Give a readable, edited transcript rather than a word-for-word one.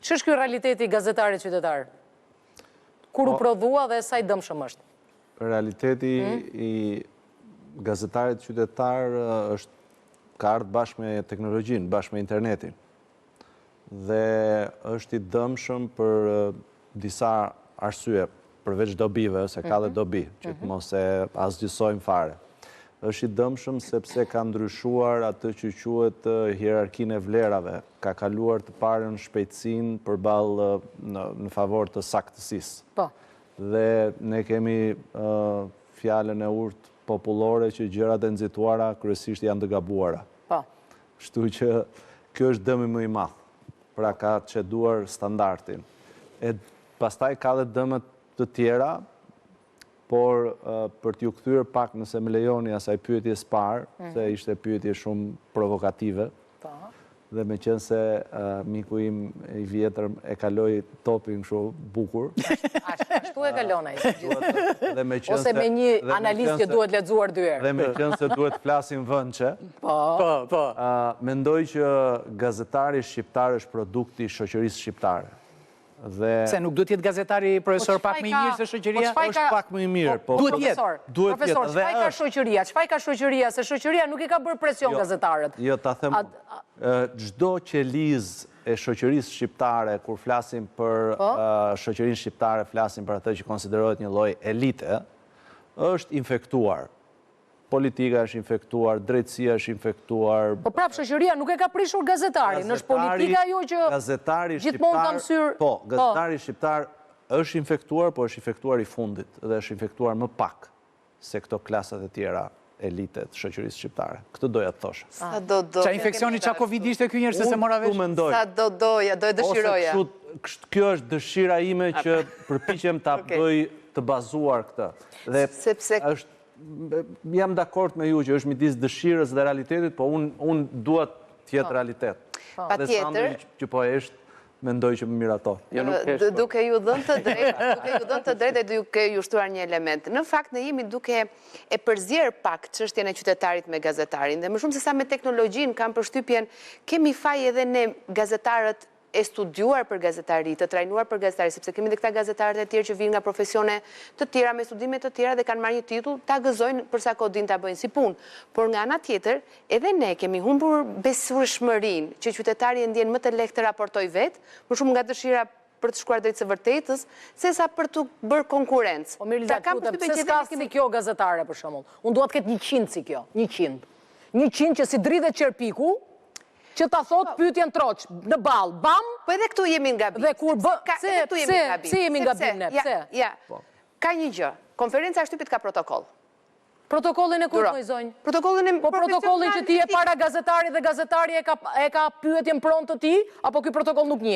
Ç'është ky realiteti i gazetarit qytetar? Kur u prodhua dhe sa i dëmshëm është? Realiteti i gazetarit qytetar ka ardhur bashkë me teknologjinë, bashkë me internetin. Dhe është i dëmshëm për disa arsye, përveç dobive, se ka dhe dobi, që të mos e asgjësojmë fare. Është i dëmshëm sepse ka ndryshuar atë që quhet hierarkinë e vlerave, ka kaluar të parën shpejtësinë përballë në favor të saktësisë. Po. Dhe ne kemi fjalën e urtë popullore që gjërat e nxituara kryesisht janë të gabuara. Po. Kështu që kjo është dëmi më i madh. Pra ka çeduar standardin. E pastaj ka dhe dëmet të tjera, por për t'ju kthyer pak nëse më lejoni asaj pyetjes parë, se ishte pyetje shumë provokative. Po. Dhe me qenë se miku im i vjetër e kaloi topin kështu bukur. Ashtu e kalon ai. Ose Ose me një analist që duhet lexuar dy herë. Dhe me qenë se duhet flasim vëndçe. Po. Mendoj që gazetari shqiptar është produkti i shoqërisë shqiptare. Se nuk duhet jetë gazetari profesor pak më i mirë se shoqëria? Është pak më i mirë, po. Duhet jetë. Profesor, çfarë ka shoqëria? Çfarë ka shoqëria? Se shoqëria nuk i ka bërë presion gazetarët. Jo, ta them, çdo qeliz e shoqërisë shqiptare, kur flasim për shoqërinë shqiptare, flasim për atë që konsiderohet një lloj elite, është infektuar. Politika është infektuar, drejtësia është infektuar. Po prap shoqëria nuk e ka prishur gazetarin, është politika jo që gjithmonë ka mësyrë. Po, gazetari shqiptar është infektuar, po është infektuar i fundit dhe është infektuar më pak se këto klasat e tjera elitet shoqërisë shqiptare. Këtë doja të thosha. Qa infekcioni qa Covid ishte ky njerë se se mora vesh? Sa do doja, do e dëshiroja. Kjo është dëshira ime që përpiqem ta bëj të bazuar këtë. Dhe është jam dakord me ju që është midis dëshirës dhe realitetit, po unë duhet tjetë realitet. Dhe Sandri që po është, mendoj që më mirato. Duke ju dhënë të drejtë dhe duke ju shtruar një element. Në fakt, ne jemi duke e përzjerë pak çështjen e qytetarit me gazetarin. Dhe më shumë se sa me teknologjinë kam përshtypjen, kemi faj edhe ne gazetarët e studiuar për gazetari, të trajnuar për gazetari, sepse kemi dhe këta gazetarët e tjerë që vinë nga profesione të tjera, me studime të tjera dhe kanë marrë një titull, ta gëzojnë përsa kohë din ta bëjnë si punë. Por nga ana tjetër, edhe ne kemi humbur besueshmërinë që qytetari e ndjen më të lehtë të raportoj vetë, më shumë nga dëshira për të shkuar drejt së vërtetës, sesa për të bërë konkurrencë. Po mirë, pse s'ka si kjo gazetare për shembull? Unë dua të ketë 100 si kjo, 100. 100 që si dridhet qerpiku, që ta thot pyetjen troç, në ball, bam. Po edhe këtu jemi nga gabim. Dhe kur pse jemi nga gabim ne? Pse? Ja. Ka një gjë. Konferenca e shtypit ka protokoll. Protokollin e kur vëzojnë? Po protokollin që ti e para gazetarit dhe gazetari e ka pyetjen pronë të ti, apo ky protokoll nuk njeh?